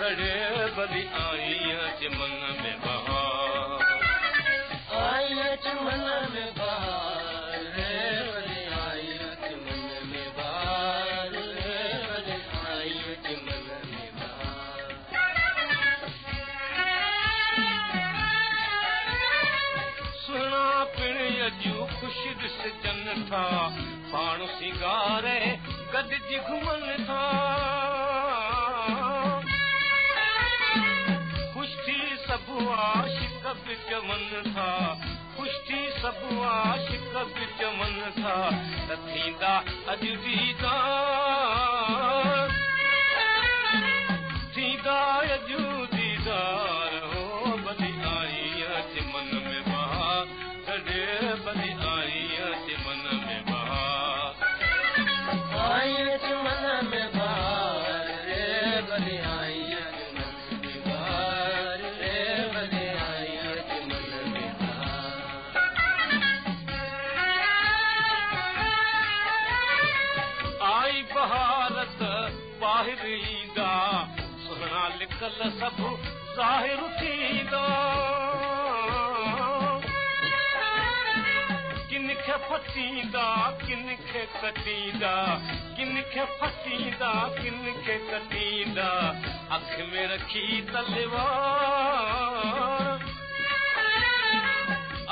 घड़े बदी आईं चमन में बहार आईं चमन में बहार रे बदी आईं चमन में बहार रे बदी आईं चमन में बहार सुना पिण अजू खुशी ॾिसजन था पाण सिंगारे गॾिजी घुमनि था ख़ुशि थी सभु आशिक़ बि चवनि था ख़ुशि थी सभु आशिक़ बि चवनि था त थींदा अॼु दीदार थींदा अॼु दीदार हो बदी आईं चमन में बहार गॾे बदी आईं चमन में बहार आईं चमन में बहार रे बदी आईं चमन में बहार रे बदी आईं चमन में बहार आई बहारत ॿाहिर ईंदा सुहिणा लिकल सभु ज़ाहिर थींदा किन खे फसींदा किन खे कटींदा किन खे फसींदा किन खे कटींदा अख में रखी तलवार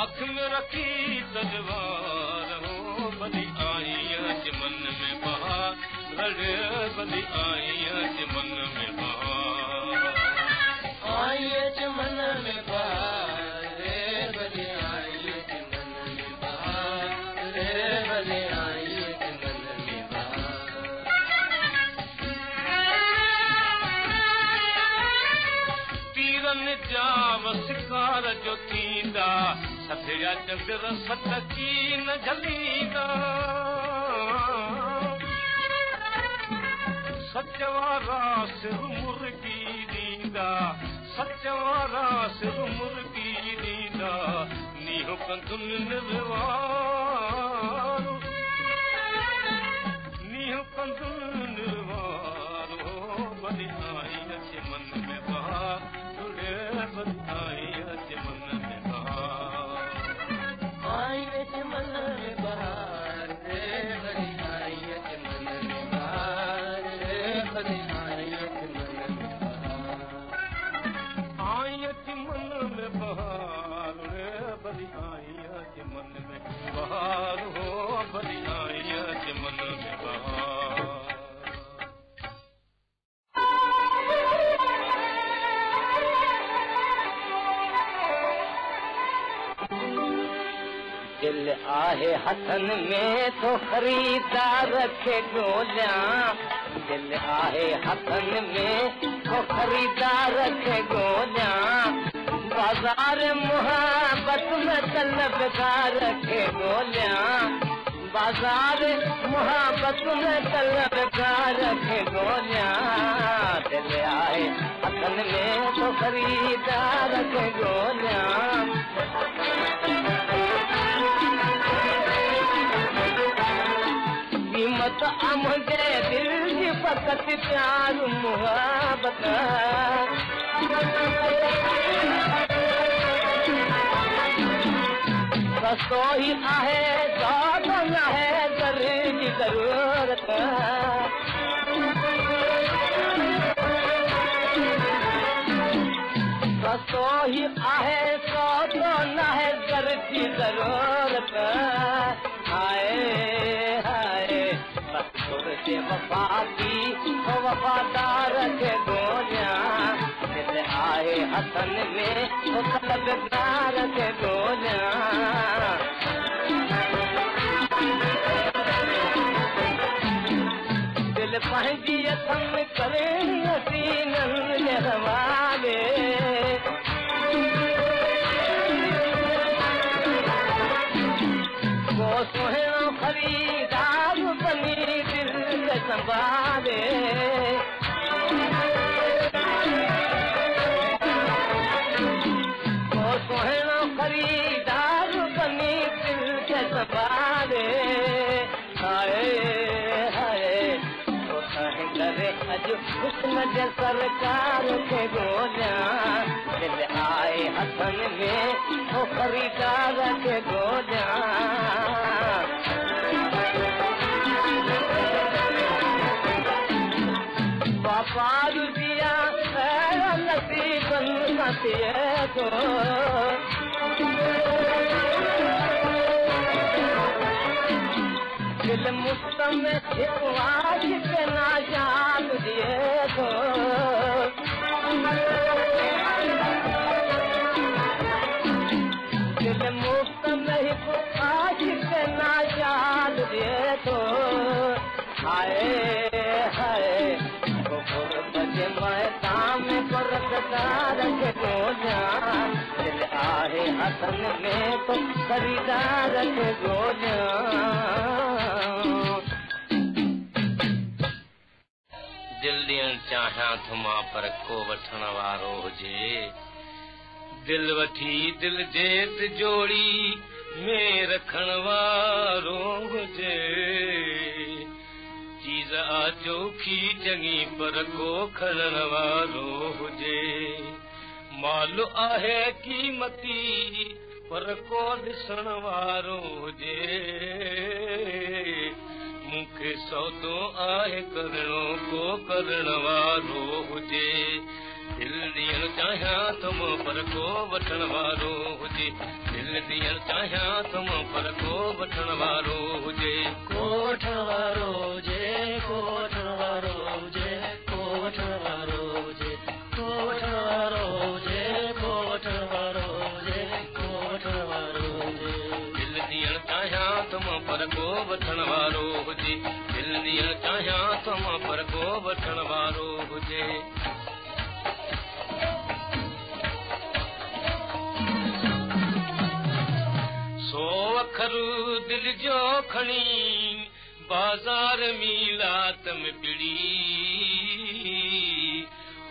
अख में रखी तलवार हो बदी आईं चमन में बहार घड़े बदी आईं चमन में बहार आईं चमन में बहार रे बदी आईं चमन में बहार रे बदी आईं चमन में बहार तीरनि जा शिकार जो थींदा सफिया चंद्र सतकी न झलींदा सच वारा सिर मुर्गी ॾींदा सच वारा सिर मुर्गी ॾींदा नीहो कंदुनि निर्वार नीहो कंदुनि निर्वार हो बदी आईं चमन में बहार रे बदी आईं चमन में बहार आईं चमन में बहार रे बदी आईं चमन में बहार रे बदी आईं चमन में बहार आईं चमन में बहार रे बदी आईं चमन में बहार हो बदी आईं चमन में बहार दिल आहे हथन में तो खरीदार खे ॻोल्हियां दिल आहे हथन में तो खरीदार खे ॻोल्हियां बाज़ार मुहबत में तलबगार खे ॻोल्हियां बाज़ार मुहबत में तलबगार खे ॻोल्हियां दिल आहे हथन में तो खरीदार खे ॻोल्हियां कीमत मुंहिंजे दिल जी फ़क़त प्यार मुहबत सस्तो ही आहे ज़्यादा न है घर जी ज़रूरत सस्तो ही आहे ज़्यादा न है घर जी ज़रूरत हाय हाय से वफा की वफादार खे ॻोल्हियां दिल आहे हथन में तलबगार खे ॻोल्हियां दिल पंहिंजी हथन करे हसीननि जे हवाले वो सुहिणो खरीदार बनी दिल खे संभाले वो सुहिणो खरीदार बनी दिल खे संभाले हाय हाय तो तंहिं करे अॼु हुस्न जे सरकार खे ॻोल्हियां दिल आहे हथनि में तो ख़रीदार खे ॻोल्हियां वापारू दिया नसीबनि सां थिए थो दिल मुफ्त में हिकु आशिक़ नाजात ॾिए थो दिल मुफ्त में हिकु आशिक़ नाजात ॾिए थो हाय हाय बजे मैदान में रखदार खे ॻोल्हियां दिल आहे हथनि में तो ख़रीदार खे ॻोल्हियां दिल ॾियणु चाहियां थो मां पर को वठण वारो हुजे दिल वठी दिल जे तिजोरी में रखण वारो हुजे चीज़ आजोखी चङी पर को खणण वारो हुजे माल आहे क़ीमती पर को ॾिसण वारो हुजे मूंखे सौदो आहे करणो को करण वारो हुजे दिल ॾियणु चाहियां थो मां पर को वठण वारो हुजे दिल ॾियणु चाहियां थो मां पर को वठण वारो हुजे को वठण वारो हुजे को वठण वारो हुजे को वठण वारो हुजे को वठण वारो हुजे को वठण वारो हुजे को वठण वारो हुजे दिल ॾियणु चाहियां थो मां पर को वठण वारो हुजे दिल ॾियणु चाहियां थो मां पर को वठण वारो हुजे सो अखर दिल जो खणी बाज़ार मीलात में पिड़ी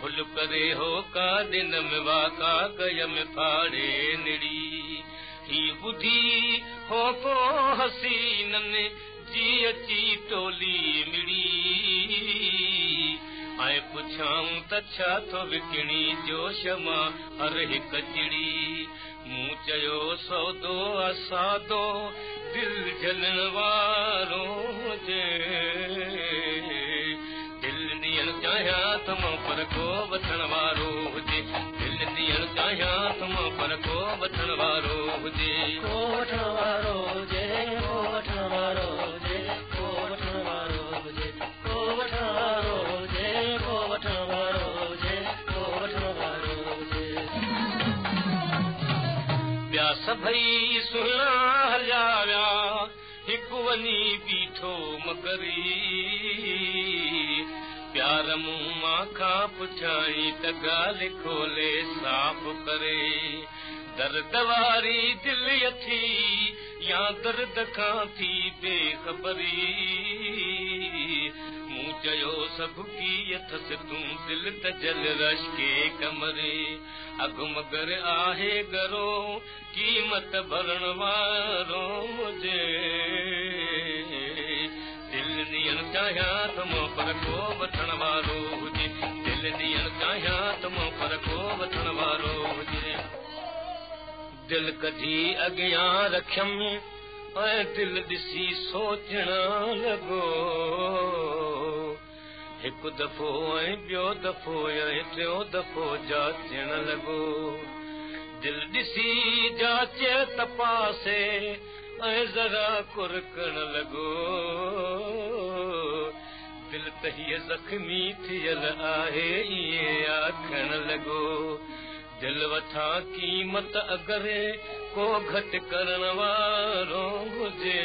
हुल करे हो का दिन में वाका कय में फाड़े निड़ी ही ॿुधी हो को हसीननि जी अची टोली मिड़ी ऐं पुछाऊं त छा थो विकिणी जोश मां हर हिक चिड़ी मूं चयो सौदो असादो दिल जलण वारो हुजे दिल ॾियणु चाहियां त मां पर को वठण वारो हुजे दिल ॾियणु चाहियां त मां पर को वठण वारो हुजे को वठण वारो हुजे को वठण वारो हुजे को वठण वारो हुजे को वठण वारो हुजे को वठण वारो हुजे को वठण वारो हुजे ॿिया सभई सुहिणा हलिया विया हिकु वञी बीठो मगरी प्यार मूं मां खां पुछाई त ॻाल्हि खोले साफ़ करे दर्द वारी दिलि अथी या दर्द खां थी बेख़बरी मूं चयो सभु कीअं अथसि तूं दिलि त जल रश के कमरे अघु मगर आहे गरो क़ीमत भरण वारो हुजे दिल ॾियणु चाहियां त मां पर को वठण वारो हुजे दिल ॾियणु चाहियां त मां पर को वठण वारो हुजे दिल कढी अॻियां रखियमि ऐं दिल ॾिसी सोचण लॻो हिकु दफ़ो ऐं ॿियो दफ़ो ऐं टियों दफ़ो जाचण लॻो दिल ॾिसी जाचे तपासे ऐं ज़रा कुरकण लॻो दिल त हीअ ज़ख़्मी थियल आहे ईअं आखण लॻो दिल वठां क़ीमत अगरि को घटि करण वारो हुजे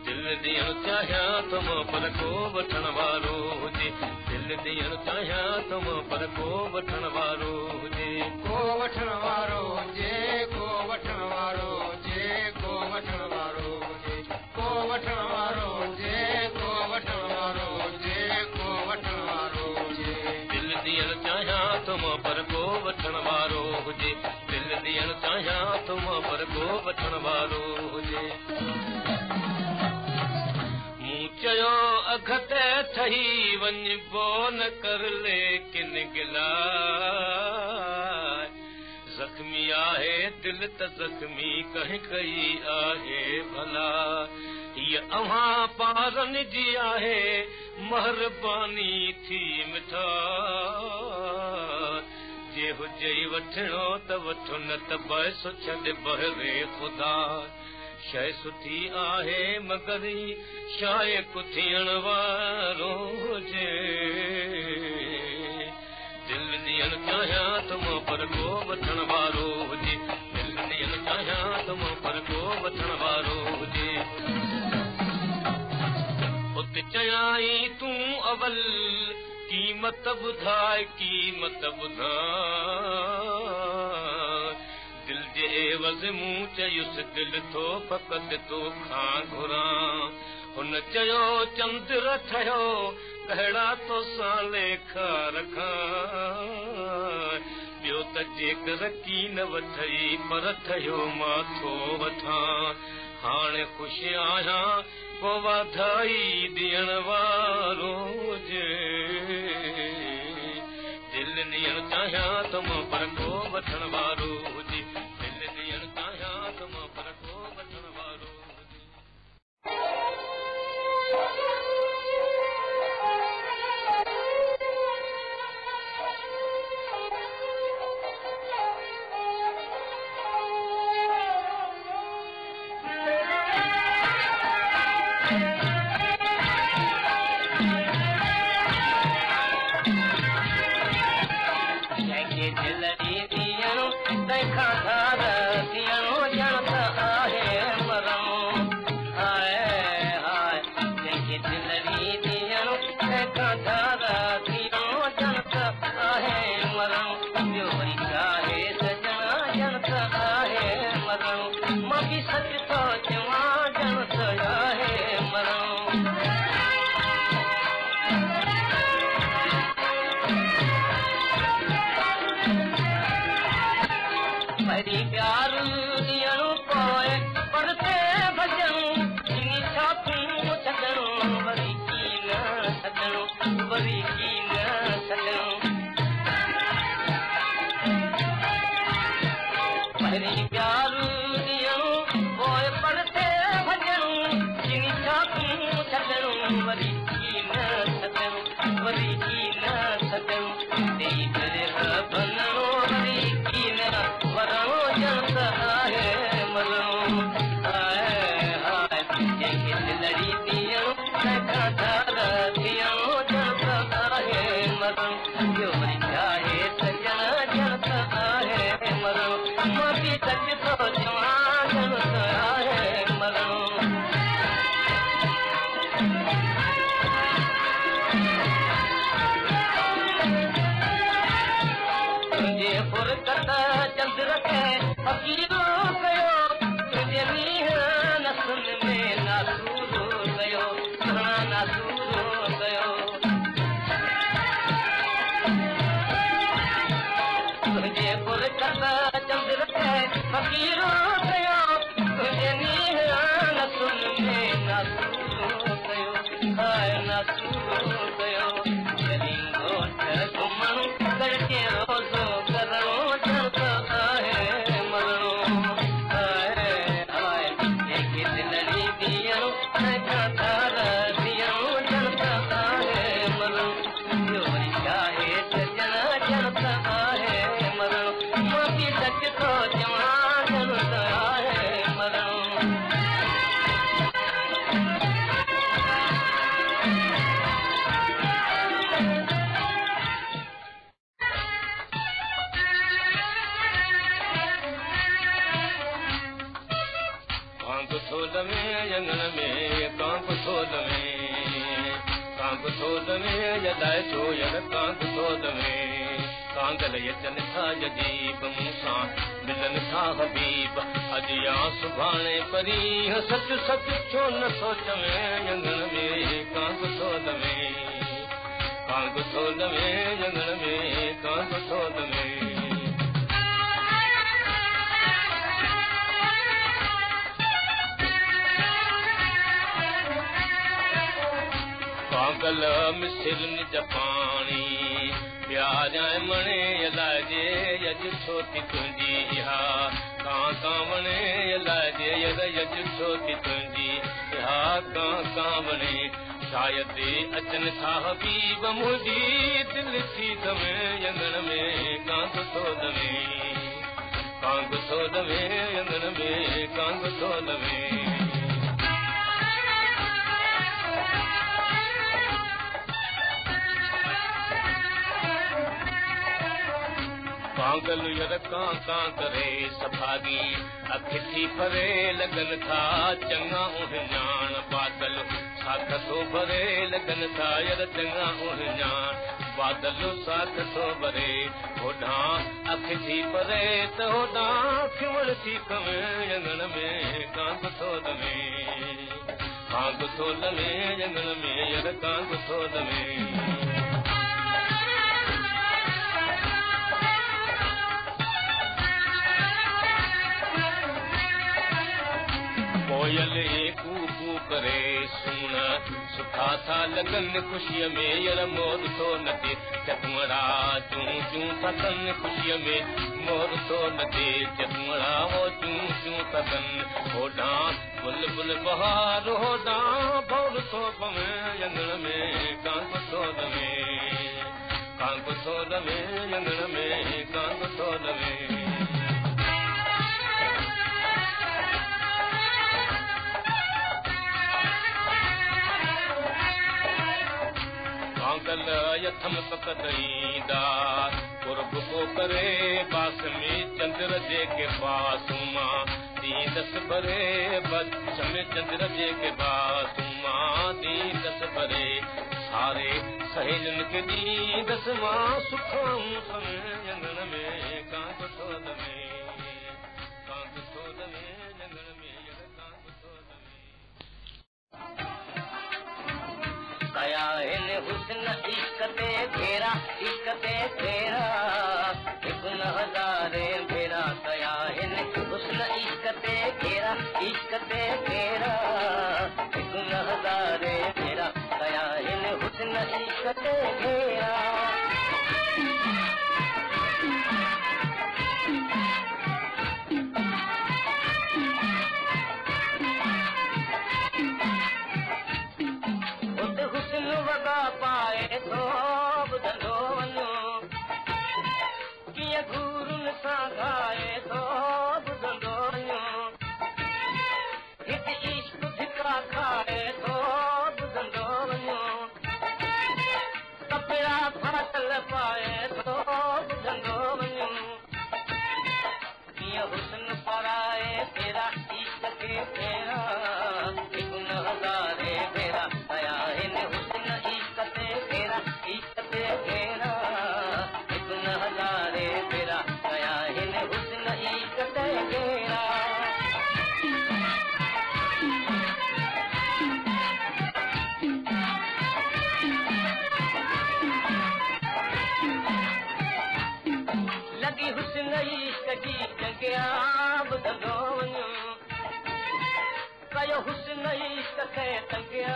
दिल ॾियणु चाहियां त मां पर को वठण वारो हुजे दिल ॾियणु चाहियां त मां पर को वठण वारो हुजे को वठण वारो हुजे को वठण वारो हुजे को वठण वारो हुजे को वठण वारो हुजे को वठण वारो हुजे को वठण वारो हुजे दिल ॾियणु चाहियां त मां पर को वठण वारो हुजे दिल ॾियणु चाहियां त मां पर को वठण वारो हुजे चयो अघते ठही वञबो न कर लेकिन गिला ज़ख़्मी आहे दिल त ज़ख़्मी कंहिं कई आहे भला हीअ अव्हां पारनि जी आहे महिरबानी थी मिठा जे हुजे वठणो त वठो न त बस छॾ बहरे ख़ुदा शइ सुठी आहे मगर शाय कुथियण वारो हुजे दिल ॾियण चाहियां त मूं पर को वठण वारो हुजे दिल ॾियण चाहियां त मूं पर को वठण वारो हुजे उते चयाई तूं अवल क़ीमत ॿुधाए क़ीमत ॿुधाए दिल जे एवज़ मूं चयुसि दिल थो फ़क़ति तोखां घुरां हुन चयो चंद्र ठहियो कहिड़ा तोसां लेखा रखां ॿियो त जेकर की न वठई पर ठहियो मां थो वठां हाणे ख़ुशि आहियां को वाधाई ॾियण वारो हुजे दिल ॾियण चाहियां त मूं पर को वठण वारो हुजे दिल ॾियण चाहियां त मूं पर को वठण वारो हुजे सच सच छो न सोचवे जंगल में कांग थोद में जंगल में कांग थोद में पागल मिसिर निज पाणी प्यार मणे अलाजे यज छोटी तुंहिंजी इहा कां कां वणे अलाजे यज छोटी तुंहिंजी इहा कां कां वणे शायदि अचनि था हबीब मुंहिंजी दिलि थी दमे अंगण में कांग थो दमे अंगण में कांग थो दमे पागल यर कां कां करे सभागी अखि थी परे लगन था चङा उहे ॼाण बादल साथ थो भरे लगन था यर चङा उहे ॼाण बादल साथ थो भरे होॾां अखि थी परे त होॾां खिवण थी कवे अंगण में कांग थो दमे अंगण में यर कांग थो दमे कोयल कू कू करे सुन सुठा था लगन ख़ुशीअ में यर मोर थो नचे चकमड़ा चूं चूं थकन ख़ुशीअ में मोर थो नचे चकमड़ा हो चूं चूं थकन होॾां बुल बुल बहार होॾां भौर थो पवे अंगण में कांग थो दमे अंगण में कांग थो दमे पागल यथम तकदईंदा कुर्ब को करे पास में चंद्र जे के पास मां दी दस भरे बच में चंद्र जे के पास मां दी दस भरे सारे सहेलिन के दी दस मां सुखम समय अंगण में कांग थो दमे अंगण में यर कांग थो दमे कया हिन हुस्न इश्क ते घेरा हिकु न हज़ारे भेरा कया हिन हुस्न इश्क ते घेरा हिकु न हज़ारे भेरा कया हिन हुस्न इश्क ते घेरा पाए थो ॿुधंदो वञो कीअं गुरुनि सां ॻाए थो ॿुधंदो वञो हिकु इश्क धिका खाए थो ॿुधंदो वञो कपिड़ा फाटल पाए थो ॿुधंदो वञो कीअं हुस्न पराए तेरा इश्क खे फेरा हिकु न हज़ारे भेरा कया हिन हुस्न इश्क ते घेरा हिकु न हज़ारे भेरा कया हिन हुस्न इश्क ते घेरा लॻी हुस्न इश्क जी जॻिया ॿुधंदो वञो कयो हुस्न इश्क खे तॻिया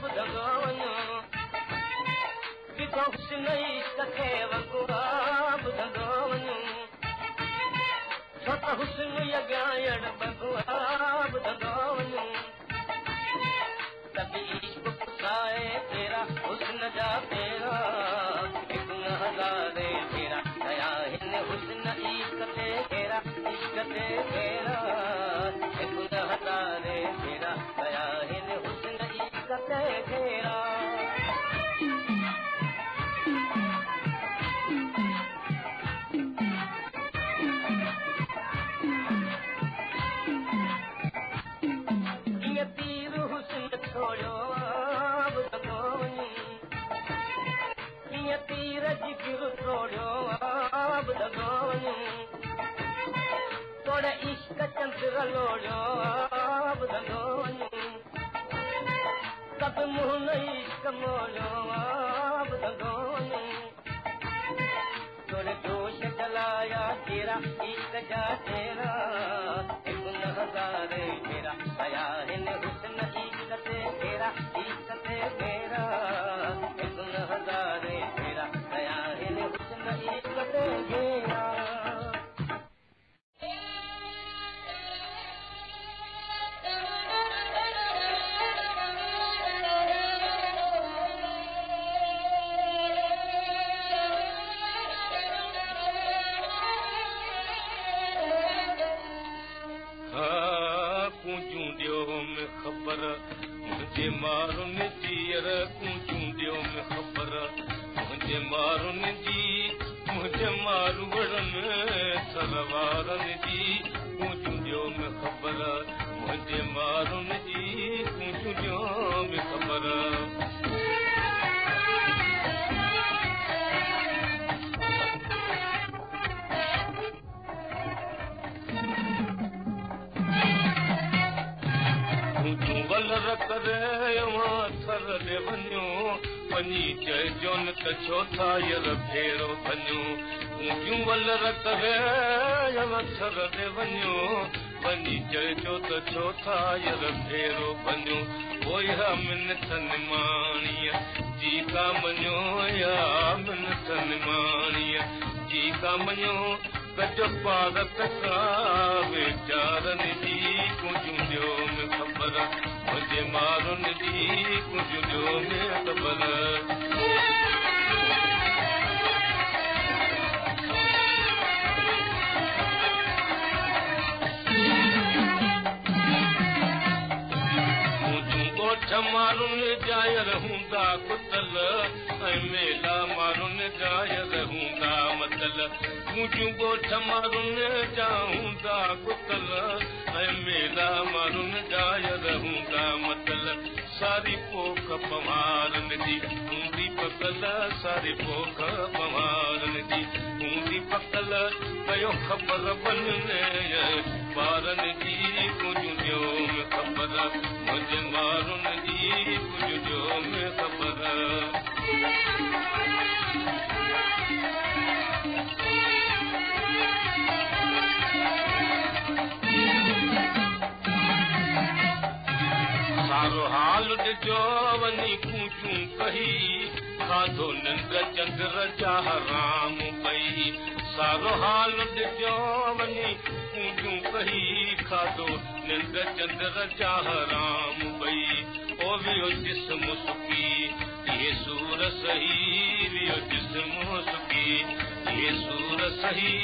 ॿुधंदो वञो ॾिठो हुस्न इश्क खे वॻुआ ॿुधंदो वञो छो त हुस्न अॻियां अड़ बॻुआ ॿुधंदो वञो तॾहिं इश्क पुसाए तेरा हुस्न जा फेरा हिकु न हज़ारे फेरा कया हिन हुस्न इश्क ते घेरा हिकु न हज़ारे फेरा कया हिन हुस्न इश्क ते घेरा कीअं तीर हुस्न छोड़ियो ॿुधंदो वञो कीअं तीर जिगर छोड़ियो ॿुधंदो वञो तोड़े इश्क चंद्र लोड़ियो ॿुधंदो वञो कब मुंहुं न इश्क मोड़ियो ॿुधंदो वञो तोड़े जोश जलाया तेरा इश्क जा तेरा हिकु न हज़ारे फेरा कया हिन हुस्न इश्क ते घेरा ख़बर मुंहिंजे मारुनि जी रखूं चूंडियो में ख़बर मुंहिंजे मारुनि जी मुंहिंजे मारू वड़नि सरवारनि जी चूंडियो में ख़बर मुंहिंजे मारुनि जी चूंडियो में ख़बर थर ॾे वञो वञी चइजो न त छो था यर भेरो वञो ऊंचियूं वलर करे थर ॾे वञो वञी चइजो त छो था यर भेरो वञो पोइ मिनथ निमाणीअ जी का मञो या मिनथ निमाणीअ जी का मञो गज पारत का वीचारनि जी कुझु ॾियो में ख़बर मुंहिंजे मारुनि जी कुझु ॾियो में ख़बर मारुनि जायर हूंदा कुतल ऐं मेला मारुनि जायर हूंदा मतल मुंहिंजूं ॻोठ मारुनि जा हूंदा कुतल ऐं मेला मारुनि जायर हूंदा मतल सारी पोख पवारनि जी हूंदी पकल सारी पोख पवारनि जी हूंदी पकल कयो ख़बर वञनि ॿारनि जी कुझु ॾियो में ख़बर मुंहिंजे मारुनि जी कुझु ॾियो में ख़बर सारो हाल ॾिजो वञी कूचूं कही खाधो निंड चंद्र जा राम पई सारो हाल ॾिजो वञी कूचूं कही खाधो निंड चंद्र जा राम पई ओ वियो जिस्म सुकी ये सूर सही वियो जिस्म सुकी ये सूर सही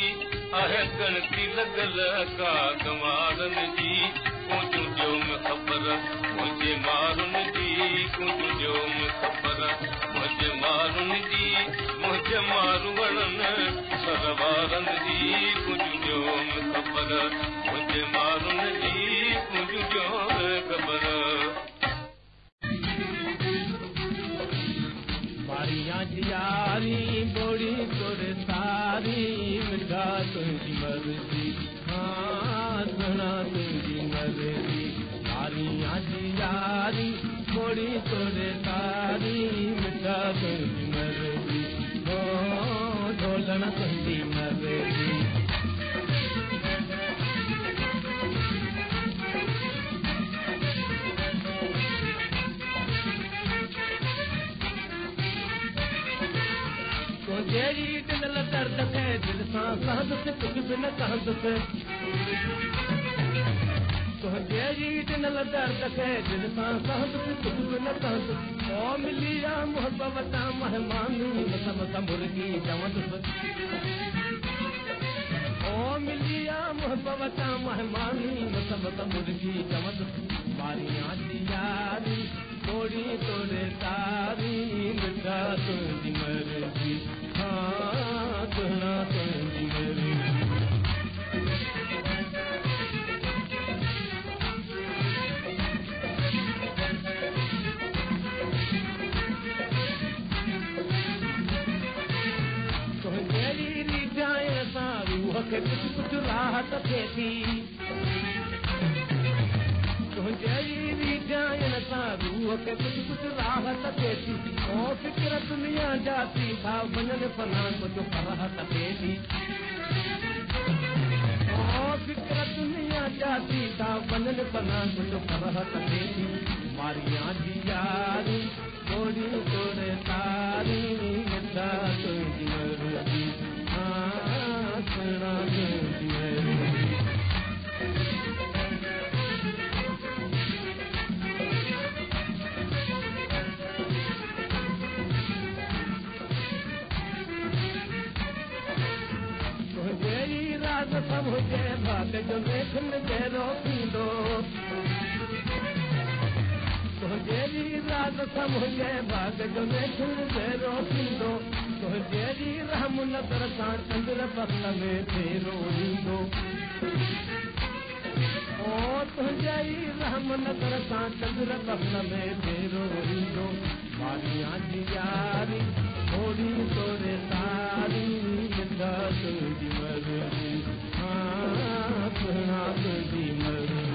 आहे गणती लॻल का गंवारनि जी कुझु ॾियो में ख़बर मुंहिंजे मारुनि जी कुझु ॾियो में ख़बर मुंहिंजे मारुनि जी मुंहिंजे मारू वड़नि सरवारनि जी कुझु ॾियो में ख़बर मुंहिंजे मारुनि जी कुझु ॾियो में ख़बर मारियां जी यारी बोड़ी तोड़े सारी मिठा तुंहिंजी मर्ज़ी हाँ सुना तुंहिंजी मर्ज़ी मारियां जी यारी बोड़ी तोड़े सारी मिठा तुंहिंजी मर्ज़ी हो ढोलण तुंहिंजी मर्ज़ी जहिड़ी दिल दर्द थे दिल सां सहंदुसि कुझु बि न कहंदुसि जहिड़ी दिल दर्द थे दिल सां सहंदुसि कुझु बि न कहंदुसि ओ मिली आ मोहबत महिमानी मस मुर्गी चवंदुसि ओ मिली आ मोहबत महिमानी मस मुर्गी चवंदुसि मारियां जी यारी थोड़ी तोड़े तारी मिठा तुंहिंजी मर्ज़ी हाँ सुना तुंहिंजी मर्ज़ी तुंहिंजी रीझाए सां रूह खे कुझु कुझु राहत थिए थी तुंहिंजी रीझाइण सां रूह खे कुझु कुझु राहत थिए थी ओ फिक्र दुनिया जा थी था वञनि फना कुझु फराहत थिए थी ओ फिक्र दुनिया जा थी था वञनि फना कुझु फराहत थिए थी मारियां जी यारी थोड़ी तोड़े तारी मिठा तुंहिंजी मर्ज़ी हाँ सुना तुंहिंजी मर्ज़ी भाग जो लेखन जहिड़ो थींदो मुंहिंजे बाग जो नेठुर फेरो थींदो तुंहिंजी रहम नज़र सां चंद्र बख़्त में फेरो ईंदो ओ तुंहिंजी रहम नज़र सां चंद्र बख़्त में फेरो ईंदो मारियां जी यारी थोरी तोरे सारी तुंहिंजी मर्ज़ी हाँ तुंहिंजी मर्ज़ी